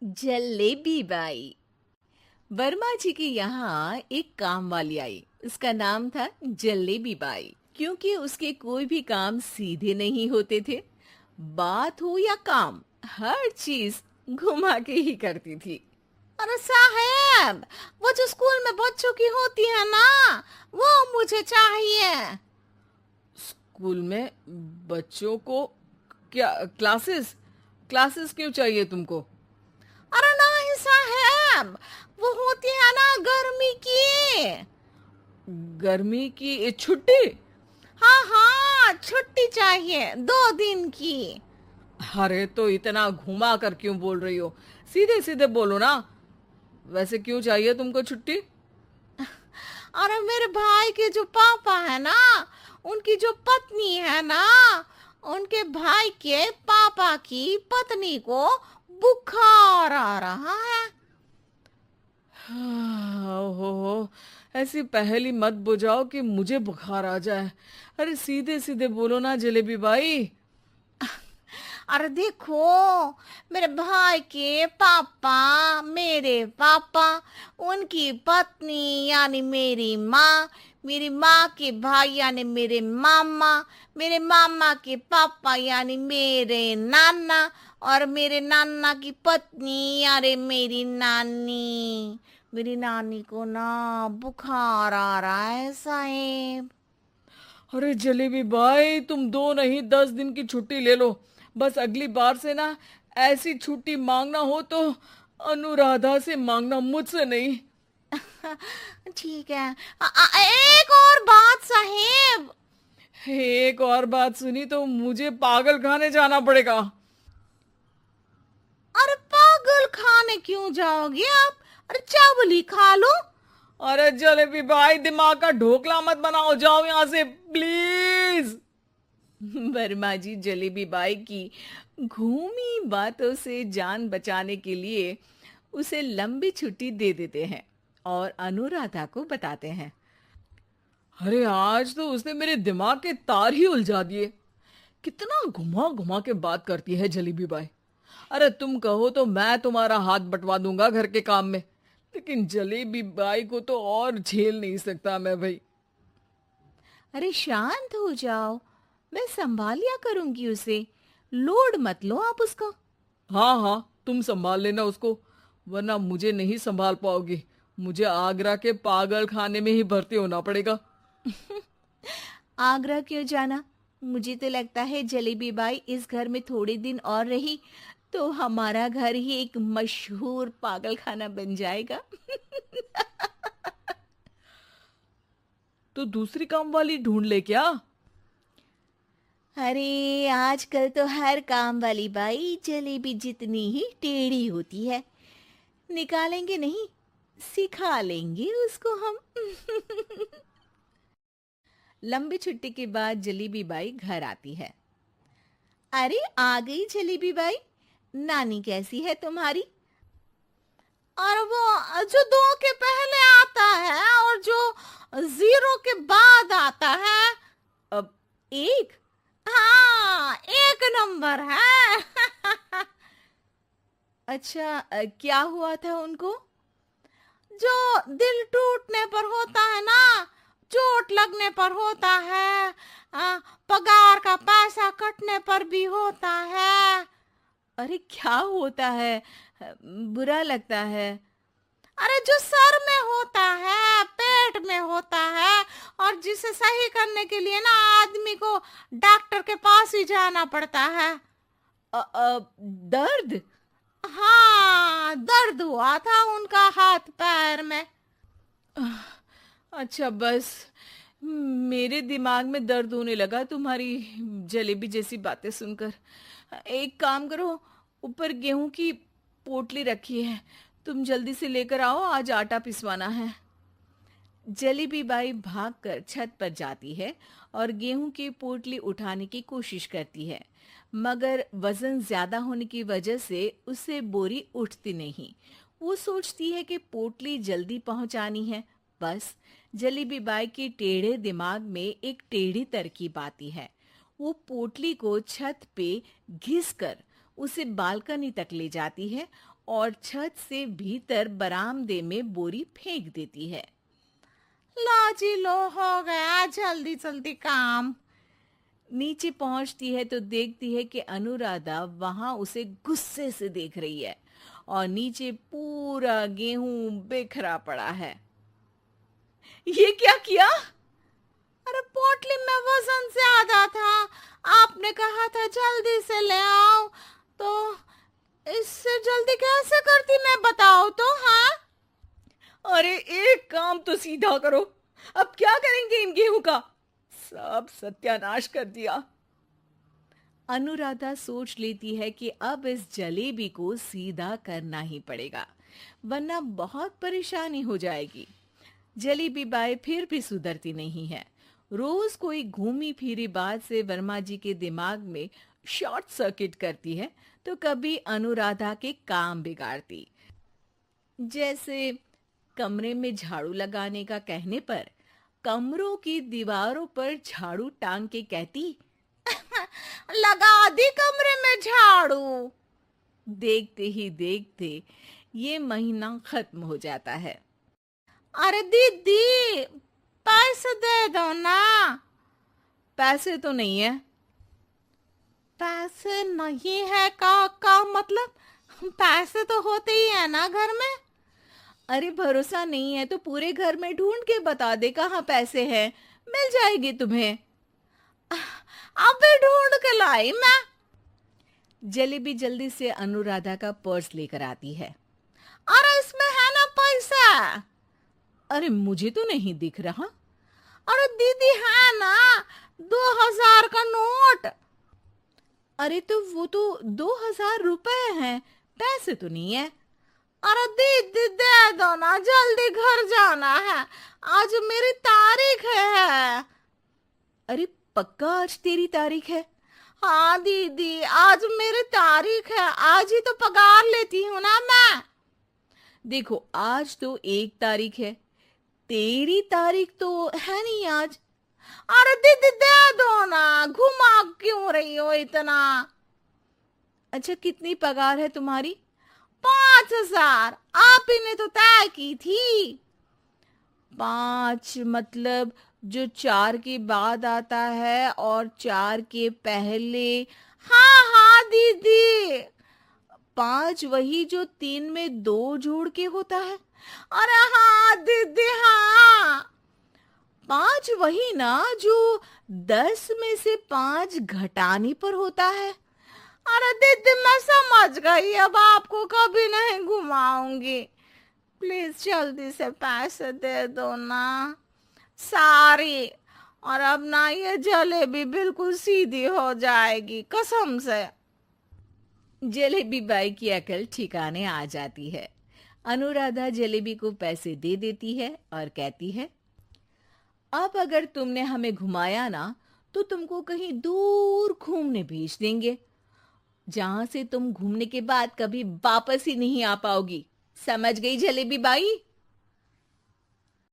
Jalebi by. Verma जी के यहाँ एक काम वाली आई। उसका नाम था जलेबी बाई, क्योंकि उसके कोई भी काम सीधे नहीं होते थे। बात हो या काम, हर चीज घुमा के ही करती थी। अरे साहब, वो जो स्कूल में बच्चों की होती है ना, वो मुझे चाहिए। स्कूल में बच्चों को क्या? क्लासेस क्लासेस क्यों चाहिए तुमको? अरे नहीं साहब, वो होती है ना गर्मी की। गर्मी की छुट्टी? हाँ हाँ, छुट्टी चाहिए 2 दिन की। अरे तो इतना घुमा कर क्यों बोल रही हो? सीधे सीधे बोलो ना। वैसे क्यों चाहिए तुमको छुट्टी? अरे मेरे भाई के जो पापा है ना, उनकी जो पत्नी है ना, उनके भाई के पापा की पत्नी को बुखार आ रहा है। ओहो, ऐसी पहेली मत बुझाओ कि मुझे बुखार आ जाए। अरे सीधे सीधे बोलो ना जलेबी बाई। अरे देखो, मेरे भाई के पापा, मेरे पापा, उनकी पत्नी यानी मेरी माँ के भाई यानी मेरे मामा के पापा यानी मेरे नाना, और मेरे नाना की पत्नी यानी मेरी नानी को ना बुखार आ रहा है साहेब। अरे जलेबी भाई, तुम 2 नहीं 10 दिन की छुट्टी ले लो। बस अगली बार से ना ऐसी छुट्टी मांगना हो तो अनुराधा से मांगना, मुझसे नहीं। ठीक है। एक और बात साहेब। एक और बात सुनी तो मुझे पागल खाने जाना पड़ेगा। अरे पागल खाने क्यों जाओगे आप? अरे चावल ही खा लो। अरे जलेबी भाई, दिमाग का ढोकला मत बनाओ, जाओ यहाँ से प्लीज। वर्मा जी जलेबी बाई की घूमी बातों से जान बचाने के लिए उसे लंबी छुट्टी दे देते हैं और अनुराधा को बताते हैं। अरे आज तो उसने मेरे दिमाग के तार ही उलझा दिए। कितना घुमा घुमा के बात करती है जलेबी बाई। अरे तुम कहो तो मैं तुम्हारा हाथ बंटवा दूंगा घर के काम में, लेकिन जलेबी बाई को तो और झेल नहीं सकता मैं भाई। अरे शांत हो जाओ, मैं संभाल लिया करूंगी उसे। लोड मत लो आप उसका। हाँ हाँ, तुम संभाल लेना उसको, वरना मुझे नहीं संभाल पाओगी। मुझे आगरा के पागल खाने में ही भर्ती होना पड़ेगा। आगरा क्यों जाना? मुझे तो लगता है जलेबी बाई इस घर में थोड़े दिन और रही तो हमारा घर ही एक मशहूर पागल खाना बन जाएगा। तो दूसरी काम वाली ढूंढ ले क्या? अरे आजकल तो हर काम वाली बाई जलेबी जितनी ही टेढ़ी होती है। निकालेंगे नहीं, सिखा लेंगे उसको हम। लंबी छुट्टी के बाद जलेबी बाई घर आती है। अरे आ गई जलेबी बाई, नानी कैसी है तुम्हारी? और वो जो 2 के पहले आता है और जो 0 के बाद आता है। अब 1। हाँ, 1 नंबर है। अच्छा, क्या हुआ था उनको? जो दिल टूटने पर होता है ना, चोट लगने पर होता है, पगार का पैसा कटने पर भी होता है। अरे क्या होता है? बुरा लगता है। अरे जो सर में होता है, पेट में होता है, और जिसे सही करने के लिए ना आदमी को डॉक्टर के पास ही जाना पड़ता है। दर्द? हाँ, दर्द हुआ था उनका हाथ पैर में। अच्छा बस, मेरे दिमाग में दर्द होने लगा तुम्हारी जलेबी जैसी बातें सुनकर। एक काम करो, ऊपर गेहूं की पोटली रखी है, तुम जल्दी से लेकर आओ, आज आटा पिसवाना है। जलेबी बाई भागकर छत पर जाती है और गेहूं की पोटली उठाने की कोशिश करती है, मगर वजन ज्यादा होने की वजह से उससे बोरी उठती नहीं। वो सोचती है कि पोटली जल्दी पहुंचानी है। बस जलेबी बाई के टेढ़े दिमाग में एक टेढ़ी तरकीब आती है। वो पोटली को छत पे घिस कर उसे बालकनी तक ले जाती है और छत से भीतर बरामदे में बोरी फेंक देती है। लो जी लो, हो गया जल्दी जल्दी काम। नीचे पहुंचती है तो देखती है कि अनुराधा वहां उसे गुस्से से देख रही है और नीचे पूरा गेहूं बिखरा पड़ा है। ये क्या किया? अरे पोटली में वजन ज्यादा था, आपने कहा था जल्दी से ले आओ, तो इससे जल्दी कैसे करती मैं बताओ तो। हाँ, अरे एक काम तो सीधा करो, अब क्या करेंगे इन गेहूं का? सब सत्यानाश कर दिया। अनुराधा सोच लेती है कि अब इस जलेबी को सीधा करना ही पड़ेगा, वरना बहुत परेशानी हो जाएगी। जलेबी बाई फिर भी सुधरती नहीं है। रोज कोई घूमी फिरी बात से वर्मा जी के दिमाग में शॉर्ट सर्किट करती है, तो कभी अनुराधा के काम बिगाड़ती। जैसे कमरे में झाड़ू लगाने का कहने पर कमरों की दीवारों पर झाड़ू टांग के कहती, लगा दी कमरे में झाड़ू। देखते ही देखते ये महीना खत्म हो जाता है। अरे दीदी, पैसे दे दो ना। पैसे तो नहीं है। पैसे नहीं है का मतलब? पैसे तो होते ही है ना घर में। अरे भरोसा नहीं है तो पूरे घर में ढूंढ के बता दे कहाँ पैसे हैं, मिल जाएगी तुम्हें। अभी ढूंढ के लाई मैं। जलेबी जल्दी से अनुराधा का पर्स लेकर आती है। अरे इसमें है ना पैसा। अरे मुझे तो नहीं दिख रहा। अरे दीदी है ना, 2000 का नोट। अरे तो वो तो 2000 रुपए हैं, पैसे तो नहीं है। अरे दीदी दे दो ना, जल्दी घर जाना है, आज मेरी तारीख है। अरे पक्का आज तेरी तारीख है? हाँ दीदी, आज मेरी तारीख है, आज ही तो पगार लेती हूँ ना मैं। देखो आज तो 1 तारीख है, तेरी तारीख तो है नहीं आज। अरे दीदी दे दो ना, घुमा क्यों रही हो इतना। अच्छा कितनी पगार है तुम्हारी? 5000, आप ही ने तो तय की थी। 5 मतलब जो 4 के बाद आता है और 4 के पहले। हाँ हाँ दीदी। 5 वही जो 3 में 2 जोड़ के होता है। अरे हाँ दीदी हाँ। 5 वही ना जो 10 में से 5 घटाने पर होता है। अरे दीदी मैं समझ गई, अब आपको कभी नहीं घुमाऊंगी। प्लीज जल्दी से पैसे दे दो ना, सारी। और अब ना ये जलेबी बिल्कुल सीधी हो जाएगी कसम से। जलेबी बाई की अकल ठिकाने आ जाती है। अनुराधा जलेबी को पैसे दे देती है और कहती है, अब अगर तुमने हमें घुमाया ना तो तुमको कहीं दूर घूमने भेज देंगे, जहां से तुम घूमने के बाद कभी वापस ही नहीं आ पाओगी। समझ गई जलेबी बाई?